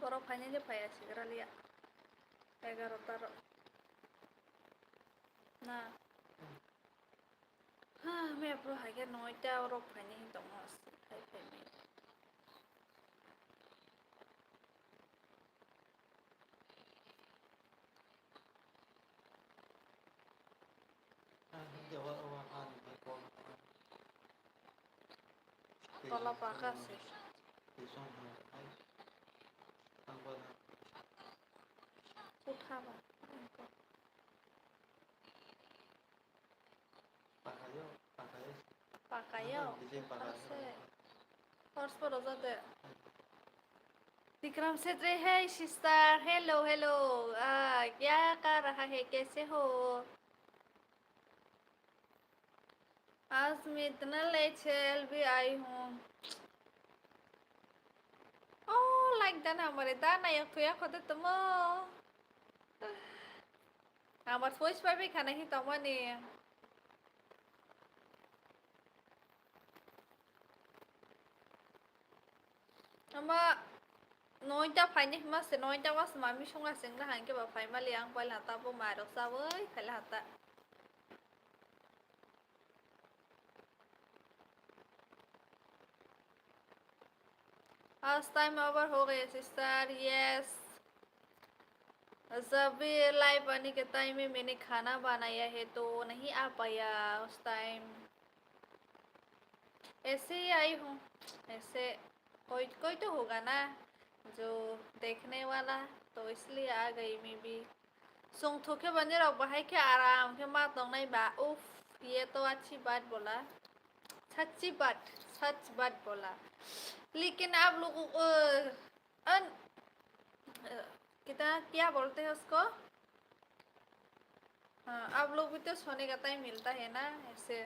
borok hanya je paya segera lihat 11 taro nah me apro hage 9টা borok hanya hitong mas hai me tolak pakas sih utha ba pakayo ase horse पर रोजा दे विक्रम सेठ रे है sister hello hello क्या कर रहा है कैसे हो आज मैं इतना लेट चल भी आई हूँ oh like dan hamaरे दाना या तो या खुद तुम हमार सोच पर भी खाना ही तुम ने ama 9টা ফাইনে মাসে 9টা was mami sunga singla han ke ba fai ma liang pal hata po ma dok sa với phải là hata आज टाइम ओवर हो गया सिस्टर यस जब भी लाइव आने के टाइम में मैंने खाना बनाया है तो नहीं आ पाया उस टाइम ऐसे ही आई हूँ ऐसे कोई कोई तो होगा ना जो देखने वाला तो इसलिए आ गई मैं भी सुन थोके बने रहो भाई के आराम के मात नहीं बा उफ ये तो अच्छी बात बोला सच्ची बात सच बात बोला लेकिन आप लोगों को कितना क्या बोलते हैं उसको हाँ आप लोग भी तो सोने का टाइम मिलता है ना ऐसे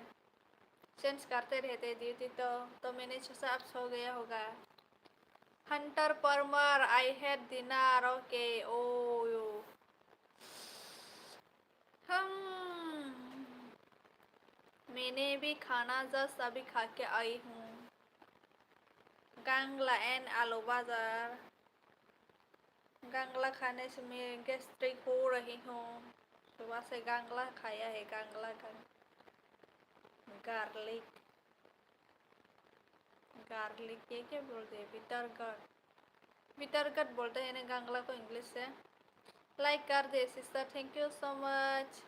चेंज करते रहते ड्यूटी तो मैंने सब सो गया होगा hunter Parmar I had dinner okay ओ हम मैंने भी खाना जस्ट अभी खा के आई हूँ गांगला एंड आलू बाजार गांगला खाने से मैं गैस्ट्रिक हो रही हूँ सुबह से गांगला खाया है गांगला का गार्लिक गार्लिक ये क्या बोलते हैं बिटरगट बोलते हैं ना गांगला को इंग्लिश से लाइक कर दे sister thank you so much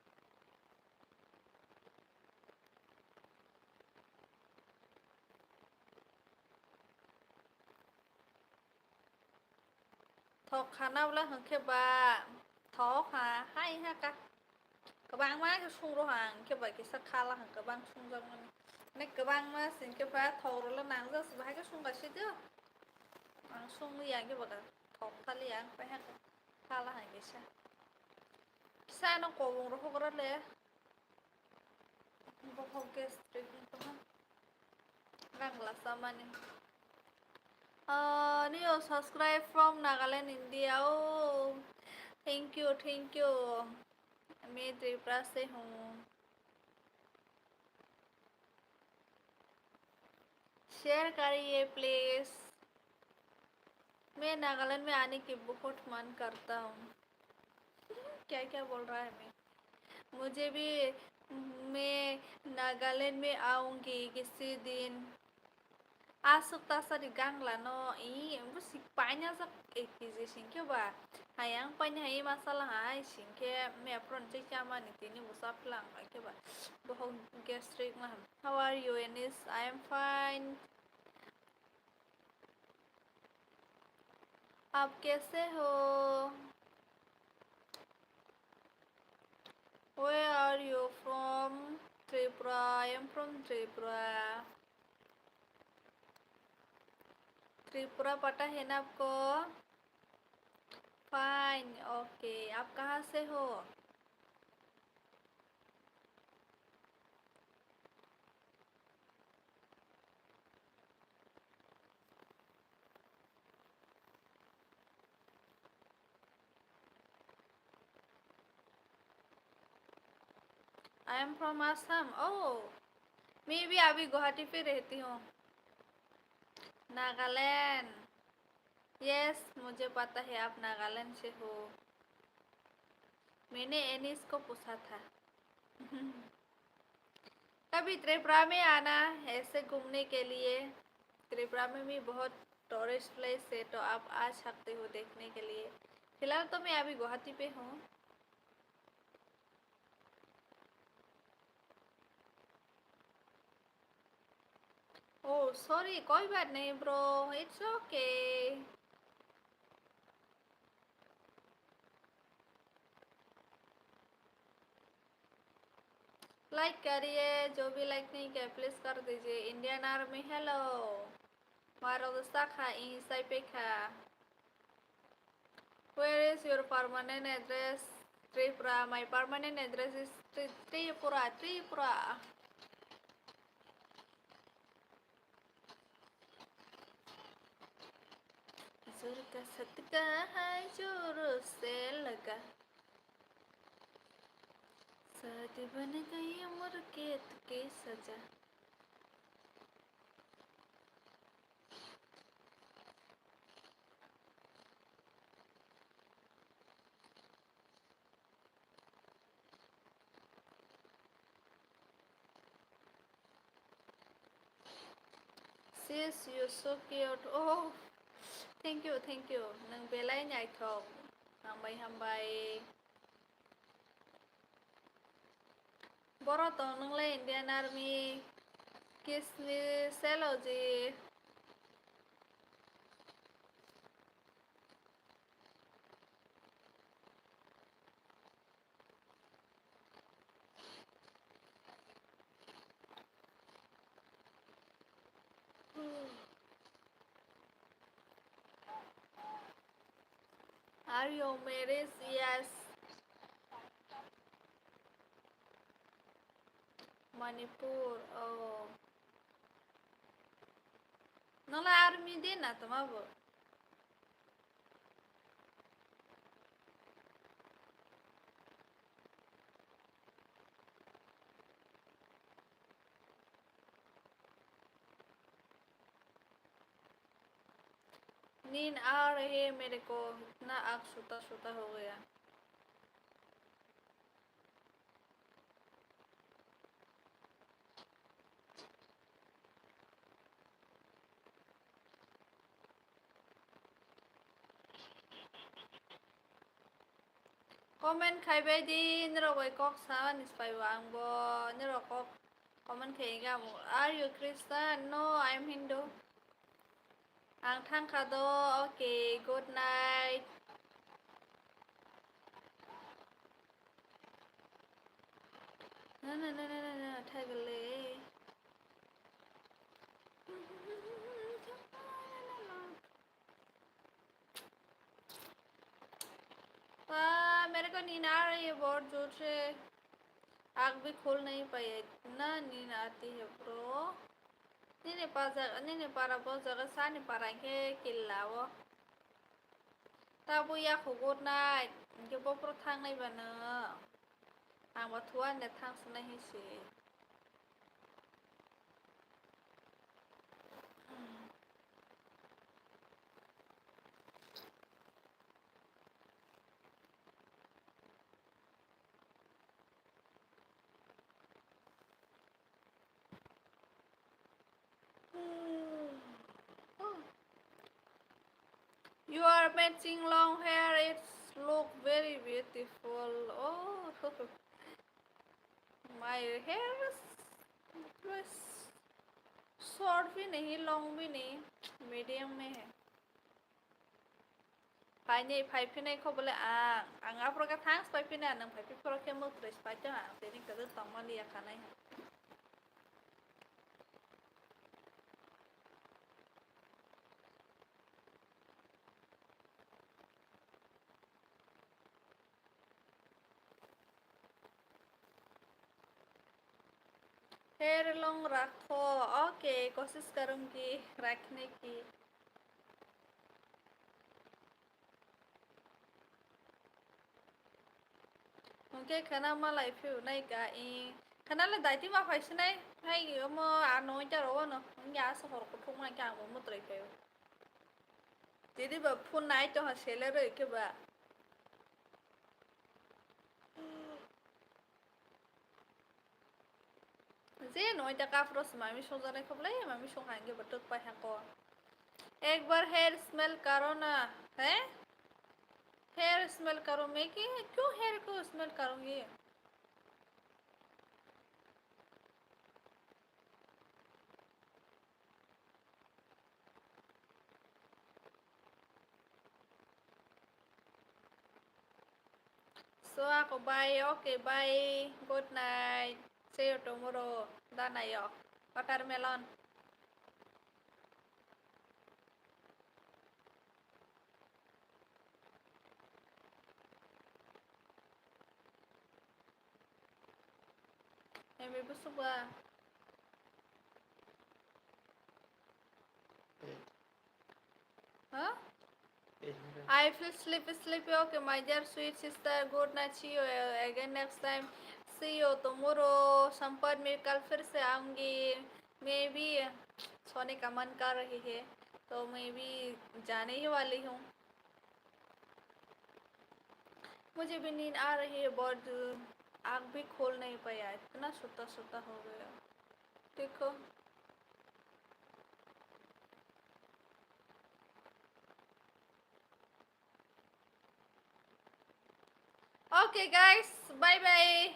thọc खाना वाला हंखे बा thọc hà hay ha ka các bạn má cái sung đồ hàng cái vậy cái sắc khá là hàng các bạn sung rong này nè các bạn má xin cái phá thầu rồi là nàng rất là hay cái sung cái gì chứ ăn sung như vậy cái vậy thọc thà li ăn phải ha khá là hàng cái sa nó cổ vùng rồi không có lẽ không cái street không ngang là sao mà nè new subscribe from Nagaland India oh thank you मैं त्रिपुरा से हूँ share करिए please मैं नागालैंड में आने की बहुत मन करता हूँ क्या क्या बोल रहा है मैं मुझे भी मैं नागालैंड में आऊँगी किसी दिन asuk tasa di gangla no i musik panya sak ekize singke ba hayang panya hai masalah hai singke me apron cek chama ni tini usap lang ke ba bohong gastric lah how are you Enis I am fine आप कैसे हो where are you from Tripura I am from Tripura Tripura पता है ना आपको fine okay आप कहाँ से हो आई एम फ्रॉम असम ओह मैं भी अभी गुवाहाटी पे रहती हूँ नागालैंड यस, मुझे पता है आप नागालैंड से हो। मैंने एनिस को पूछा था। कभी त्रिपुरा में आना ऐसे घूमने के लिए। त्रिपुरा में भी बहुत टूरिस्ट प्लेस है, तो आप आ सकते हो देखने के लिए। फिलहाल तो मैं अभी गुवाहाटी पे हूँ। ओह सॉरी, कोई बात नहीं ब्रो, इट्स ओके। लाइक करिए, जो भी लाइक नहीं किया प्लीज कर दीजिए। Indian army hello, Marogostaka in Saipeka. Where is your permanent address? Tripura. My permanent address is Tripura. Tripura. Surga setika hai jurus selaka. Sati ban gayi umar ke saja. Sis, you're so cute. Oh, thank you, thank you. Nang belay nyai thong. Hambay. Boro tong nang lay Indian Army. Kiss ni seloji. Are you married? Yes. Manipur. Oh. Nala army din na tumabo. नींद आ रही है मेरे को, इतना आँख सोता सोता हो गया। Comment खाइबाय दि निरबाय कक सान इस्पाइबो आंबो निरकक comment खाइगा मु। Are you Christian? No, I'm Hindu. आं थांखाद'। Okay, good night. ना ना ना ना ना थागले। मेरे को नींद आ रही है बहुत जोर से। आँख भी खोल नहीं पाई, इतना नींद आती है bro. Nini para bozaga sani para ke kilawo. Tabu ya ko good night. Ke bopro thang nai bana. Ang batuan ne thang sana hisi. You are matching long hair. It look very beautiful. Oh, my hair is short भी नहीं, long भी नहीं, medium में है। Fine, fine को बोले आंग आप लोग का thanks fine ना नंग fine पर के मुझे respect है तेरी कदर तमाम लिया खाना है। हेयर लॉन्ग रखो। ओके, कोशिश करूंगी रखने की। ओके, खाना मलाई फिर नहीं का खाना ले दाइती मा फाइस नहीं है म आ नोई जा रो न या से हर को ठुंग ना क्या म मुत्रे पे Jadi ba phun nai to ha sele rồi ke ba. যে নয়টা কাপড় মামি সোজানে খবলাই মামি সোহাঙ্গে বটক পাই হাঁকো एक बार हेयर स्मेल करो ना है हेयर स्मेल करो मैं कि क्यों हेयर को स्मेल करूँगी So ako bye okay bye good night see you tomorrow danayo watermelon may busog ba huh I feel sleepy. Okay, my dear sweet sister. Good night. See you again next time. See you tomorrow. संपर्क में कल फिर से आऊँगी. Maybe सोने का मन कर रही है, तो मैं भी जाने ही वाली हूँ. मुझे भी नींद आ रही है बहुत. आँख भी खोल नहीं पाया. इतना सोता हो गया. देखो. Okay guys, bye bye.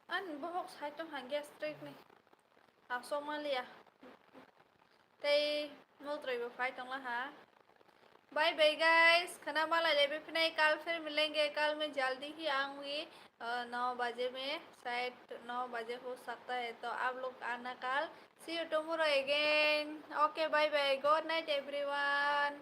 An buhok sa itong hanggang straight ni. Somalia. Tay multray ba fight tong la ha. Bye bye guys खाना वाला ले भी फिर कल फिर मिलेंगे कल मैं जल्दी ही आऊँगी 9 बजे में शायद 9 बजे हो सकता है तो आप लोग आना कल see you tomorrow again okay bye bye good night everyone